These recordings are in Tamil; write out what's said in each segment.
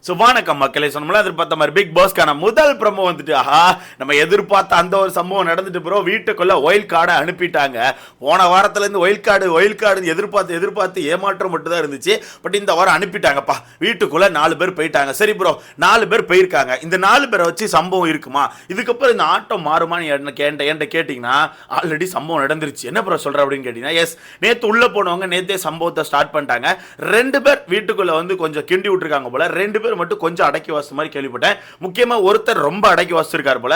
வணக்கம் மக்களே. சொன்னோம்ல எதிர்பார்த்த மாதிரி பிக் பாஸ்க்கான முதல் ப்ரோமோ வந்துட்டு நம்ம எதிர்பார்த்த அந்த ஒரு சம்பவம் நடந்துட்டு ப்ரோ. வீட்டுக்குள்ள ஒயில் கார்டை அனுப்பிட்டாங்க. போன வாரத்துல இருந்து ஒயில் கார்டு எதிர்பார்த்து ஏமாற்றம் மட்டும் தான் இருந்துச்சு. பட் இந்த வாரம் அனுப்பிட்டாங்கப்பா. வீட்டுக்குள்ள 4 பேர் போயிட்டாங்க. சரி ப்ரோ, 4 பேர் போயிருக்காங்க. இந்த 4 பேரை வச்சு சம்பவம் இருக்குமா? இதுக்கப்புறம் இந்த ஆட்டம் மாறுமான்னு என்கிட்ட கேட்டீங்கன்னா ஆல்ரெடி சம்பவம் நடந்துருச்சு. என்ன ப்ரோ சொல்ற அப்படின்னு கேட்டீங்கன்னா, எஸ், நேத்து உள்ள போனவங்க நேத்தே சம்பவத்தை ஸ்டார்ட் பண்ணிட்டாங்க. 2 பேர் வீட்டுக்குள்ள வந்து கொஞ்சம் கிண்டி விட்டுருக்காங்க போல. 2 பேர் மட்டும் கொஞ்சம் அடக்கி வாசு மாதிரி கேள்விப்பட்டேன். முக்கியமா ஒருத்தர் ரொம்ப அடக்கி வாசிச்சிருக்காரு போல.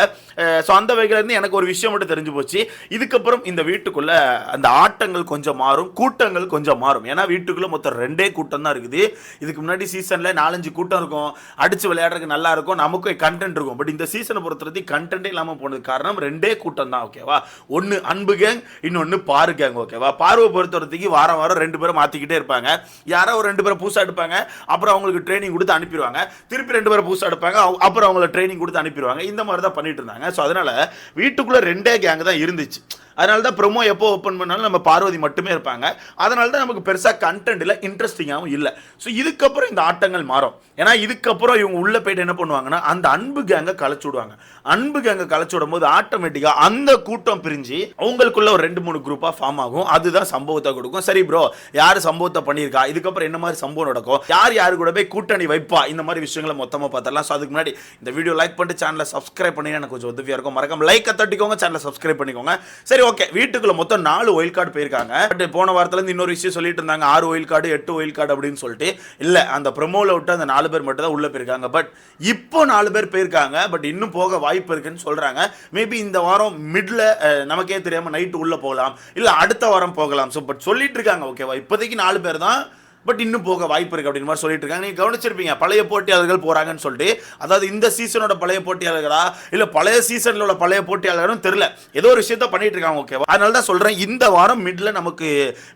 சோ அந்த வகையில இருந்து எனக்கு ஒரு விஷயம் மட்டும் தெரிஞ்சு போச்சு. இதுக்கப்புறம் இந்த வீட்டுக்குள்ள அந்த ஆட்டங்கள் கொஞ்சம் மாறும், கூட்டங்கள் கொஞ்சம் மாறும். ஏன்னா வீட்டுக்குள்ள மொத்தம் 2 கூட்டம் தான் இருக்குது. இதுக்கு முன்னாடி சீசன்ல 4-5 கூட்டம் இருக்கும். அடிச்சு விளையாடுறதுக்கு நல்லா இருக்கும், நமக்கு கண்டென்ட் இருக்கும். பட் இந்த சீசனை பொறுத்தவரைக்கும் கண்டென்ட்டே இல்லாம போனது காரணம் 2 கூட்டம் தான். ஓகேவா? ஒன்னு அன்பு கேங், இன்னொன்னு பாரு கேங். ஓகேவா? பார்வை பொறுத்தவரைக்கும் வாரம் 2 பேரை மாத்திக்கிட்டே இருப்பாங்க. யாரோ ஒரு 2 பேரை புதுசா எடுப்பாங்க, அப்புறம் அவங்களுக்கு ட்ரைனிங் கொடுத்து அனுப்பிடுவாங்க. திருப்பி 2 பேரை புதுசா எடுப்பாங்க, அப்புறம் அவங்களை ட்ரைனிங் கொடுத்து அனுப்பிடுவாங்க. இந்த மாதிரி தான் பண்ணிட்டு இருந்தாங்க. ஸோ அதனால வீட்டுக்குள்ள 2 கேங் தான் இருந்துச்சு. அதனால தான் ப்ரோமோ எப்போ ஓப்பன் பண்ணாலும் நம்ம பார்வதி மட்டுமே இருப்பாங்க. அதனால தான் நமக்கு பெருசாக கண்டென்ட் இல்லை, இன்ட்ரெஸ்டிங்காகவும் இல்லை. ஸோ இதுக்கப்புறம் இந்த ஆட்டங்கள் மாறும். ஏன்னா இதுக்கப்புறம் இவங்க உள்ள போயிட்டு என்ன பண்ணுவாங்கன்னா, அந்த அன்பு கேங்கை கலைச்சு விடுவாங்க. அன்பு கேங்கை கலைச்சு விடும் போது ஆட்டோமேட்டிக்காக அந்த கூட்டம் பிரிஞ்சு அவங்களுக்குள்ள ஒரு 2-3 குரூப்பாக ஃபார்ம் ஆகும். அதுதான் சம்பவத்தை கொடுக்கும். சரி ப்ரோ, யார் சம்பவத்தை பண்ணியிருக்கா, இதுக்கப்புறம் என்ன மாதிரி சம்பவம் நடக்கும், யார் கூட போய் கூட்டணி வைப்பா, இந்த மாதிரி விஷயங்களை மொத்தமாக பார்த்தரலாம். ஸோ அதுக்கு முன்னாடி இந்த வீடியோ லைக் பண்ணிட்டு சேனலை சப்ஸ்கிரைப் பண்ணி எனக்கு கொஞ்சம் உதவியாக இருக்கும். மறக்காம லைக்கை தட்டிக்கோங்க, சேனலை சப்ஸ்கிரைப் பண்ணிக்கோங்க. சரி, ஓகே. வீட்டுக்குள்ள மொத்தம் 4 ஒயில் கார்டு போயிருக்காங்க. பட் போன வாரத்துல இருந்து இன்னொரு விஷயம் சொல்லிட்டு இருந்தாங்க, 6 ஒயில் கார்டு 8 ஒயில் கார்டு அப்படின்னு சொல்லிட்டு. இல்ல, அந்த ப்ரோமோல விட்டு அந்த 4 பேர் மட்டும் தான் உள்ள போயிருக்காங்க. பட் இப்போ 4 பேர் போயிருக்காங்க. பட் இன்னும் போக வாய்ப்பு இருக்குன்னு சொல்றாங்க. மேபி இந்த வாரம் மிட்ல நமக்கே தெரியாம நைட்டு உள்ள போகலாம், இல்ல அடுத்த வாரம் போகலாம். ஸோ பட் சொல்லிட்டு இருக்காங்க. ஓகேவா? இப்போதைக்கு 4 பேர் தான், பட் இன்னும் போக வாய்ப்பு இருக்கு அப்படின்னு மாதிரி சொல்லிட்டு இருக்காங்க. நீங்க கவனிச்சிருப்பீங்க, பழைய போட்டியாளர்கள் போறாங்கன்னு சொல்லிட்டு. அதாவது இந்த சீசனோட பழைய போட்டியாளர்களா இல்ல பழைய சீசன்ல உள்ள பழைய போட்டியாளர்களும் தெரியல, ஏதோ ஒரு விஷயத்த பண்ணிட்டு இருக்காங்க. ஓகேவா? அதனால தான் சொல்றேன், இந்த வாரம் மிட்ல நமக்கு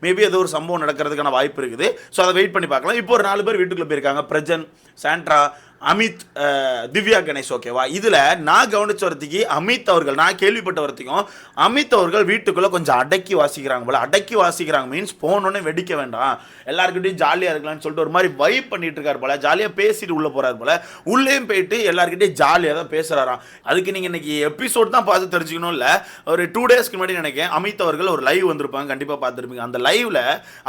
மேபி ஏதோ ஒரு சம்பவம் நடக்கிறதுக்கான வாய்ப்பு இருக்குது. ஸோ அதை வெயிட் பண்ணி பார்க்கலாம். இப்போ ஒரு 4 பேர் வீட்டுக்குள்ள போயிருக்காங்க. பிரஜன், சாண்ட்ரா, அமித், திவ்யா கணேஷ். ஓகேவா? இதுல நான் கவனிச்ச வரத்துக்கு அமித் அவர்கள், நான் கேள்விப்பட்ட வரத்துக்கும் அமித் அவர்கள் வீட்டுக்குள்ள கொஞ்சம் அடக்கி வாசிக்கிறாங்க போல. அடக்கி வாசிக்கிறாங்க மீன்ஸ் போனோடனே வெடிக்க வேண்டாம், எல்லாருக்கிட்டையும் ஜாலியா இருக்கலாம்னு சொல்லிட்டு ஒரு மாதிரி வைப் பண்ணிட்டு இருக்காரு போல. ஜாலியா பேசிட்டு உள்ள போறாரு போல. உள்ளேயும் போயிட்டு எல்லாருக்கிட்டையும் ஜாலியா தான் பேசுறாராம். அதுக்கு நீங்க இன்னைக்கு எபிசோட் தான் பார்த்து தெரிஞ்சுக்கணும். இல்ல, ஒரு 2 டேஸ்க்கு முன்னாடி நினைக்கிறேன் அமித் அவர்கள் ஒரு லைவ் வந்திருப்பாங்க, கண்டிப்பா பார்த்துருப்பீங்க. அந்த லைவ்ல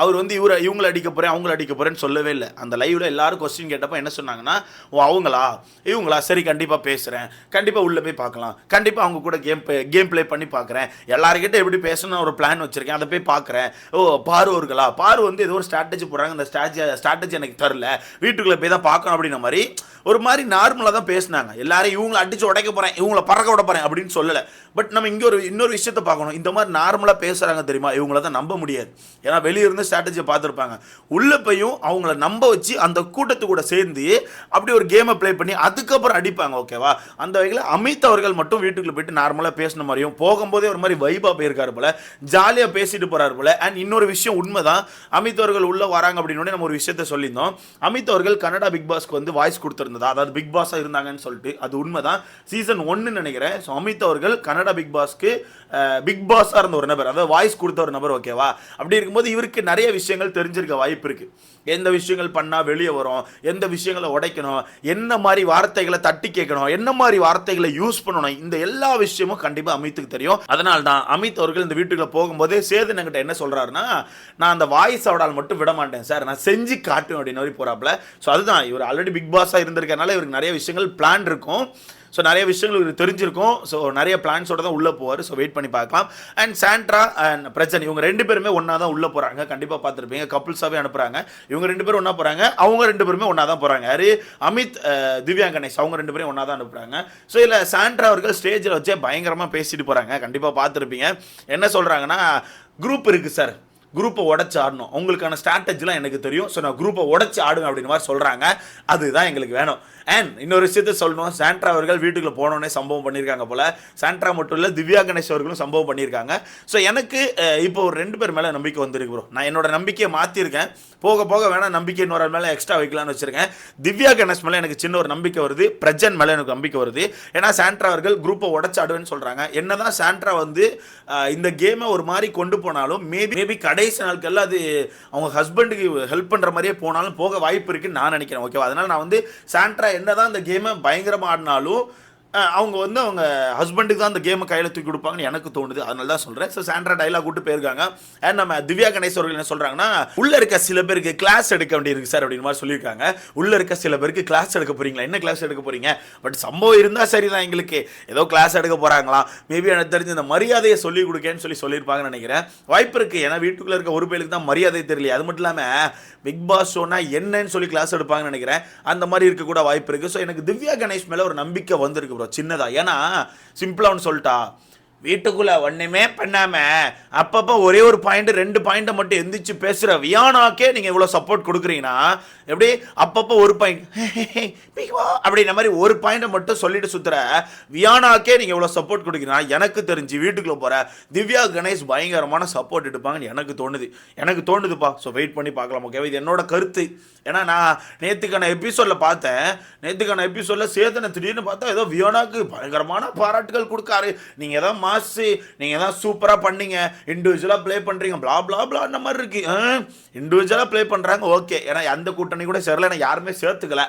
அவர் வந்து இவங்களை அடிக்க போறேன் அவங்களை அடிக்க போறேன்னு சொல்லவே இல்லை. அந்த லைவ்ல எல்லாரும் கொஸ்டின் கேட்டப்ப என்ன சொன்னாங்கன்னா, அவங்களா இவங்களா, சரி கண்டிப்பா பேசுறேன், கண்டிப்பா உள்ள போய் பார்க்கலாம், கண்டிப்பா அவங்க கூட கேம் பிளே பண்ணி பார்க்குறேன், எல்லாருக்கிட்ட எப்படி பேசணும் ஒரு பிளான் வச்சிருக்கேன், அதை போய் பார்க்குறேன். ஓ, பாருவர்களா, பாரு வந்து ஏதோ ஒரு ஸ்ட்ராட்டஜி போடுறாங்க, அந்த ஸ்ட்ராட்டஜி எனக்கு தரல, வீட்டுக்குள்ள போய் தான் பார்க்கணும் அப்படின்ற மாதிரி ஒரு மாதிரி நார்மலாக தான் பேசினாங்க. எல்லாரும் இவங்களை அடிச்சு உடைக்க போறேன், இவங்களை பறக்க விட போறேன் அப்படின்னு சொல்லலை. பட் நம்ம இங்கே இன்னொரு விஷயத்தை பார்க்கணும். இந்த மாதிரி நார்மலாக பேசுறாங்க தெரியுமா, இவங்கள தான் நம்ப முடியாது. ஏன்னா வெளியே இருந்து ஸ்ட்ராட்டஜியை பார்த்துருப்பாங்க. உள்ள போயும் அவங்கள நம்ப வச்சு அந்த கூட்டத்து கூட சேர்ந்து அப்படி ஒரு கேமை ப்ளே பண்ணி அதுக்கப்புறம் அடிப்பாங்க. ஓகேவா? அந்த வகையில் அமித் அவர்கள் மட்டும் வீட்டுக்குள்ள போயிட்டு நார்மலாக பேசின மாதிரியும் போகும்போதே ஒரு மாதிரி வைபாக போயிருக்காரு போல, ஜாலியாக பேசிட்டு போறாரு போல. அண்ட் இன்னொரு விஷயம் உண்மைதான், அமித் அவர்கள் உள்ள வராங்க அப்படின்னு நம்ம ஒரு விஷயத்த சொல்லியிருந்தோம். அமித் அவர்கள் கனடா பிக் பாஸ்க்கு வந்து வாய்ஸ் கொடுத்துருந்தா, அதாவது பிக் பாஸா இருந்தாங்கன்னு சொல்லிட்டு. அது உண்மைதான், சீசன் 1 நினைக்கிறேன். ஸோ அமித் அவர்கள் கனடா பிக் பாஸ்க்கு பிக் பாஸா இருந்த ஒரு நபர், அதாவது வாய்ஸ் கொடுத்த ஒரு நபர். ஓகேவா? அப்படி இருக்கும்போது இவருக்கு நிறைய விஷயங்கள் தெரிஞ்சிருக்க வாய்ப்பு இருக்கு. எந்த விஷயங்கள் பண்ணா வெளியே வரும், எந்த விஷயங்களை உடைக்கணும், என்ன மாதிரி வார்த்தைகளை தட்டி கேட்கணும், என்ன மாதிரி வார்த்தைகளை யூஸ் பண்ணணும், இந்த எல்லா விஷயமும் கண்டிப்பா அமித்துக்கு தெரியும். அதனால தான் அமித் அவர்கள் இந்த வீட்டுக்குள்ள போகும்போதே சேது என்கிட்ட என்ன சொல்றாருன்னா, நான் அந்த வாய்ஸ் அவடால் மட்டும் விட மாட்டேன் சார், நான் செஞ்சு காட்டுவேன் அப்படின்னு மாதிரி போறாப்ல. ஸோ அதுதான், இவர் ஆல்ரெடி பிக் பாஸா இருந்திருக்கனால இவருக்கு நிறைய விஷயங்கள் பிளான் இருக்கும். ஸோ நிறைய விஷயங்கள் இவருக்கு தெரிஞ்சிருக்கும். ஸோ நிறைய பிளான்ஸோட தான் உள்ளே போவார். ஸோ வெயிட் பண்ணி பார்க்கலாம். அண்ட் சாண்ட்ரா அண்ட் பிரச்சனை, இவங்க 2 பேருமே ஒன்றா தான் உள்ளே போகிறாங்க. கண்டிப்பாக பார்த்துருப்பீங்க, கப்புள்ஸாகவே அனுப்புகிறாங்க. இவங்க 2 பேரும் ஒன்றா போகிறாங்க, அவங்க 2 பேருமே ஒன்றா தான் போகிறாங்க. யாரு, அமித், திவ்யா கணேஷ், அவங்க 2 பேரும் ஒன்றா தான் அனுப்புகிறாங்க. ஸோ இதில் சாண்ட்ரா அவர்கள் ஸ்டேஜில் வச்சே பயங்கரமாக பேசிட்டு போகிறாங்க. கண்டிப்பாக பார்த்துருப்பீங்க. என்ன சொல்கிறாங்கன்னா, குரூப் இருக்குது சார், குரூப்பை உடச்சி ஆடணும், உங்களுக்கான ஸ்ட்ராட்டஜிலாம் எனக்கு தெரியும், ஸோ நான் குரூப்பை உடச்சி ஆடுங்க அப்படின்னு மாதிரி சொல்கிறாங்க. அதுதான் எங்களுக்கு வேணும். அண்ட் இன்னொரு விஷயத்தை சொல்லணும், சாண்ட்ரா அவர்கள் வீட்டுக்குள்ள போனோடனே சம்பவம் பண்ணியிருக்காங்க போல. சாண்ட்ரா மட்டும் இல்லை, திவ்யா கணேஷ் அவர்களும் சம்பவம் பண்ணியிருக்காங்க. ஸோ எனக்கு இப்போ ஒரு 2 பேர் மேலே நம்பிக்கை வந்திருக்கு ப்ரோ. நான் என்னோட நம்பிக்கையை மாற்றிருக்கேன். போக போக வேணால் நம்பிக்கை இன்னொரு மேலே எக்ஸ்ட்ரா வைக்கலான்னு வச்சிருக்கேன். திவ்யா கணேஷ் மேலே எனக்கு சின்ன ஒரு நம்பிக்கை வருது, பிரஜன் மேலே எனக்கு நம்பிக்கை வருது. ஏன்னா சாண்ட்ரா அவர்கள் குரூப்பை உடச்சி ஆடுவேன்னு சொல்கிறாங்க. என்னதான் சாண்ட்ரா வந்து இந்த கேமை ஒரு மாதிரி கொண்டு போனாலும் மேபி கடைசி நாட்கள்ல அது அவங்க ஹஸ்பண்டுக்கு ஹெல்ப் பண்ற மாதிரியே போனாலும் போக வாய்ப்பு இருக்குன்னு நான் நினைக்கிறேன். ஓகேவா? அதனால நான் வந்து சாண்ட்ரா என்னதான் இந்த கேமை பயங்கரமா ஆடினாலும் அவங்க வந்து அவங்க ஹஸ்பண்டுக்கு தான் அந்த கேமை கையில் தூக்கி கொடுப்பாங்கன்னு எனக்கு தோணுது. அதனால தான் சொல்கிறேன். ஸோ சாண்ட்ரா டைலாக் கூட்டு போயிருக்காங்க. அண்ட் நம்ம திவ்யா கணேஷ் அவர்கள் என்ன சொல்கிறாங்கன்னா, உள்ளே இருக்க சில பேருக்கு கிளாஸ் எடுக்க வேண்டியிருக்கு சார் அப்படின்னு மாதிரி சொல்லியிருக்காங்க. உள்ளே இருக்க சில பேருக்கு கிளாஸ் எடுக்க போகிறீங்களா? என்ன கிளாஸ் எடுக்க போகிறீங்க? பட் சம்பவம் இருந்தால் சரி தான், எங்களுக்கு ஏதோ கிளாஸ் எடுக்க போகிறாங்களா, மேபி எனக்கு தெரிஞ்சு இந்த மரியாதையை சொல்லிக் கொடுக்கேன்னு சொல்லியிருப்பாங்கன்னு நினைக்கிறேன். வாய்ப்பு இருக்குது. ஏன்னா வீட்டுக்குள்ளே இருக்க ஒரு பேருக்கு தான் மரியாதை தெரியல. அது மட்டும் இல்லாமல் பிக் பாஸ் ஷோனா என்னன்னு சொல்லி கிளாஸ் எடுப்பாங்கன்னு நினைக்கிறேன். அந்த மாதிரி இருக்க கூட வாய்ப்பு இருக்குது. ஸோ எனக்கு திவ்யா கணேஷ் மேலே ஒரு நம்பிக்கை வந்திருக்கு ப்ரோ, சின்னதா. ஏன்னா சிம்பிளா ஒன்று சொல்லிட்டா, வீட்டுக்குள்ள ஒண்ணுமே பண்ணாம அப்பப்போ ஒரே ஒரு பாயிண்ட் 2 பாயிண்ட்டை மட்டும் எந்திரிச்சு பேசுற வியானாக்கே நீங்க இவ்வளவு சப்போர்ட் கொடுக்குறீங்கன்னா, எப்படி அப்பப்போ ஒரு பாயிண்ட் அப்படின்ற மாதிரி ஒரு பாயிண்ட்டை மட்டும் சொல்லிட்டு சுத்துற வியானாக்கே நீங்க இவ்வளவு சப்போர்ட் கொடுக்குறீங்கன்னா, எனக்கு தெரிஞ்சு வீட்டுக்குள்ள போற திவ்யா கணேஷ் பயங்கரமான சப்போர்ட் எடுப்பாங்கன்னு எனக்கு தோணுதுப்பா. ஸோ வெயிட் பண்ணி பார்க்கலாம். ஓகே, இது என்னோட கருத்து. ஏன்னா நான் நேற்றுக்கான எபிசோட்ல பார்த்தேன். நேற்றுக்கான எபிசோட்ல சேதனை திடீர்னு பார்த்தா ஏதோ வியானாக்கு பயங்கரமான பாராட்டுகள் கொடுக்காரு. நீங்க ஏதோ மாசு, நீங்க தான் சூப்பரா பண்ணீங்க, இண்டிவிஜுவலா ப்ளே பண்றீங்க, பிளா பிளா பிளா அந்த மாதிரி இருக்கு. இண்டிவிஜுவலா ப்ளே பண்றாங்க, ஓகே. ஏன்னா அந்த கூட்டணி கூட சேரல, நான் யாருமே சேர்த்துக்கல.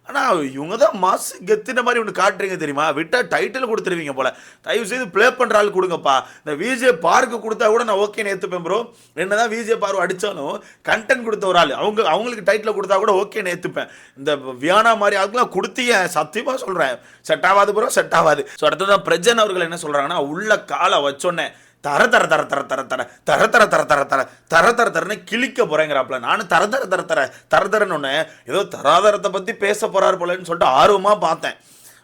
ஆனால் இவங்க தான் மாசு கெத்துன மாதிரி ஒன்று காட்டுறீங்க தெரியுமா? விட்டா டைட்டில் கொடுத்துருவீங்க போல. தயவு செய்து ப்ளே பண்ணுற ஆள் கொடுங்கப்பா. இந்த விஜே பார்க்கு கொடுத்தா கூட நான் ஓகேன்னு ஏற்றுப்பேன் ப்ரோ. என்னதான் விஜே பார்வை அடித்தாலும் கண்டென்ட் கொடுத்த ஒரு ஆள் அவங்களுக்கு டைட்டில் கொடுத்தா கூட ஓகேன்னு ஏற்றுப்பேன். இந்த வியானா மாதிரி ஆளுக்கெல்லாம் கொடுத்தீங்க, சத்தியமாக சொல்கிறேன், செட் ஆகாது ப்ரோ, செட் ஆகாது. ஸோ அடுத்ததான் பிரஜன் அவர்கள் என்ன சொல்கிறாங்கன்னா, உள்ள காலை வச்சோன்னே தர தர தர தர தர தர தர தர தர தர தர தர தர தரன்னு கிழிக்க போறேங்கிறாப்ல. நானும் தர தர தர தர தர தரன்னு ஒன்று ஏதோ தராதரத்தை பற்றி பேச போறாரு போலன்னு சொல்லிட்டு ஆர்வமாக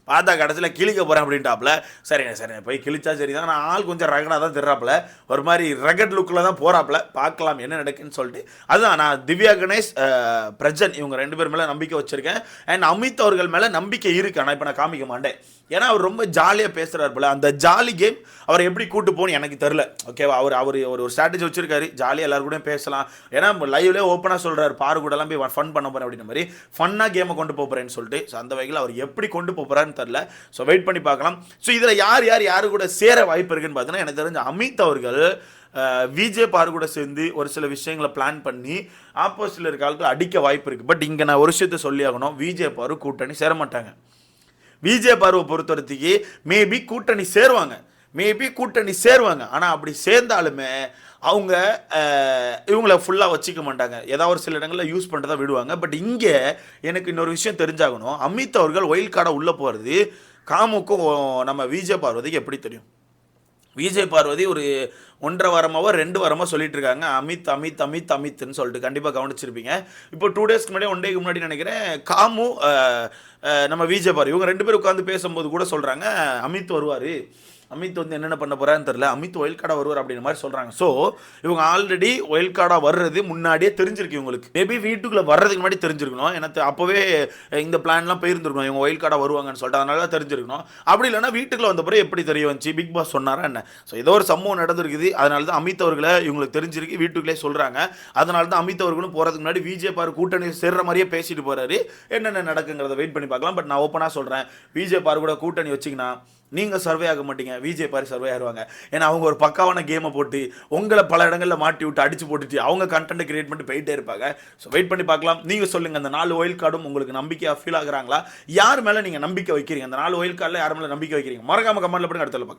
பார்த்தா கடைசியில் கிழிக்க போகிறேன் அப்படின்ட்டாப்ல. சரிண்ணே போய் கிழிச்சா சரி தான். நான் ஆள் கொஞ்சம் ரகடாக தான் திர்றாப்புல, ஒரு மாதிரி ரகட் லுக்கில் தான் போகிறாப்புல. பார்க்கலாம் என்ன நடக்குன்னு சொல்லிட்டு. அதுதான் நான் திவ்யா கணேஷ், பிரஜன் இவங்க 2 பேர் மேலே நம்பிக்கை வச்சுருக்கேன். அண்ட் அமித் அவர்கள் மேலே நம்பிக்கை இருக்குது. ஆனால் இப்போ நான் காமிக்க மாட்டேன். ஏன்னா அவர் ரொம்ப ஜாலியாக பேசுகிறார் போல. அந்த ஜாலி கேம் அவரை எப்படி கூட்டு போகணும்னு எனக்கு தெரில. ஓகேவா? அவர் ஒரு ஸ்ட்ராட்டஜி வச்சிருக்காரு, ஜாலியாக எல்லாரும் கூட பேசலாம். ஏன்னா லைவ்லேயே ஓப்பனாக சொல்கிறார், பாரு கூடலாம் போய் ஃபன் பண்ண போகிறேன் அப்படின்ற மாதிரி, ஃபன்னாக கேமை கொண்டு போகிறேன்னு சொல்லிட்டு. ஸோ அந்த வகையில் அவர் எப்படி கொண்டு போகிறான்னு தெரில. ஸோ வெயிட் பண்ணி பார்க்கலாம். ஸோ இதில் யார் கூட சேர வாய்ப்பு இருக்குன்னு பார்த்தீங்கன்னா, எனக்கு தெரிஞ்ச அமித் அவர்கள் விஜே பாரு கூட சேர்ந்து ஒரு சில விஷயங்களை பிளான் பண்ணி ஆப்போசிட்டில் இருக்க ஆளுக்கு அடிக்க வாய்ப்பு இருக்குது. பட் இங்கே நான் ஒரு விஷயத்தை சொல்லி ஆகணும், விஜே பாரு கூட்டணி சேர மாட்டாங்க. விஜே பார்வை பொறுத்தவரைக்கு மேபி கூட்டணி சேருவாங்க. ஆனால் அப்படி சேர்ந்தாலுமே அவங்க இவங்கள ஃபுல்லாக வச்சுக்க மாட்டாங்க. ஏதாவது ஒரு சில இடங்களில் யூஸ் பண்ணுறதா விடுவாங்க. பட் இங்கே எனக்கு இன்னொரு விஷயம் தெரிஞ்சாகணும், அமித் அவர்கள் ஒயில் கார்டை உள்ளே போகிறது காமுக்கும் நம்ம விஜே பார்வதிக்கு எப்படி தெரியும்? விஜய் பார்வதி ஒரு 1.5 வாரமாவோ 2 வாரமாக சொல்லிட்டு இருக்காங்க, அமித்னு சொல்லிட்டு. கண்டிப்பாக கவனிச்சிருப்பீங்க. இப்போ 2 டேஸ்க்கு முன்னாடி 1 டேக்கு முன்னாடி நினைக்கிறேன், காமு நம்ம விஜய் பார்வதி இவங்க 2 பேரும் உட்காந்து பேசும்போது கூட சொல்கிறாங்க, அமித் வருவார், அமித் வந்து என்னென்ன பண்ண போகிறான்னு தெரில, அமித் ஒயில் கார்டாக வருவார் அப்படின்ற மாதிரி சொல்கிறாங்க. ஸோ இவங்க ஆல்ரெடி ஒயில் கார்டாக வர்றது முன்னாடியே தெரிஞ்சிருக்கு இவங்களுக்கு. மேபி வீட்டுக்குள்ளே வர்றதுக்கு முன்னாடி தெரிஞ்சிருக்கணும். எனக்கு அப்போவே இந்த பிளான்லாம் போயிருந்துருக்கணும், இவங்க ஒயில் கார்டாக வருவாங்கன்னு சொல்லிட்டு. அதனால தான் தெரிஞ்சிருக்கணும். அப்படி இல்லைனா வீட்டுக்குள்ளே வந்த பிறகு எப்படி தெரிய வந்துச்சு, பிக் பாஸ் சொன்னாரா என்ன? ஸோ ஏதோ ஒரு சம்பவம் நடந்திருக்குது. அதனால தான் அமித் அவர்களை இவங்களுக்கு தெரிஞ்சிருக்கு, வீட்டுக்குள்ளே சொல்கிறாங்க. அதனால தான் அமித் அவர்களும் போகிறதுக்கு முன்னாடி விஜே பாரு கூட்டணி சேர்ற மாதிரியே பேசிட்டு போகிறாரு. என்னென்ன நடக்குங்கிறத வெயிட் பண்ணி பார்க்கலாம். பட் நான் ஓப்பனாக சொல்கிறேன், விஜே பாரு கூட கூட்டணி வச்சிங்கன்னா நீங்கள் சர்வே ஆக மாட்டீங்க, விஜே பாரு சர்வே ஆகிடுவாங்க. ஏன்னா அவங்க ஒரு பக்காவான கேமை போட்டு உங்களை பல இடங்களில் மாட்டி விட்டு அடிச்சு போட்டுட்டு அவங்க கண்டென்ட் கிரியேட் பண்ணிட்டு போயிட்டே இருப்பாங்க. ஸோ வெயிட் பண்ணி பார்க்கலாம். நீங்கள் சொல்லுங்கள், அந்த 4 ஒயில் கார்டும் உங்களுக்கு நம்பிக்கையாக ஃபீல் ஆகுறாங்களா? யார் மேலே நீங்கள் நம்பிக்கை வைக்கிறீங்க? அந்த 4 ஒயில் கார்டில் யார் மேலே நம்பிக்கை வைக்கிறீங்க? மறக்காம கமெண்ட்ல போடுங்க. அடுத்த பார்க்கலாம்.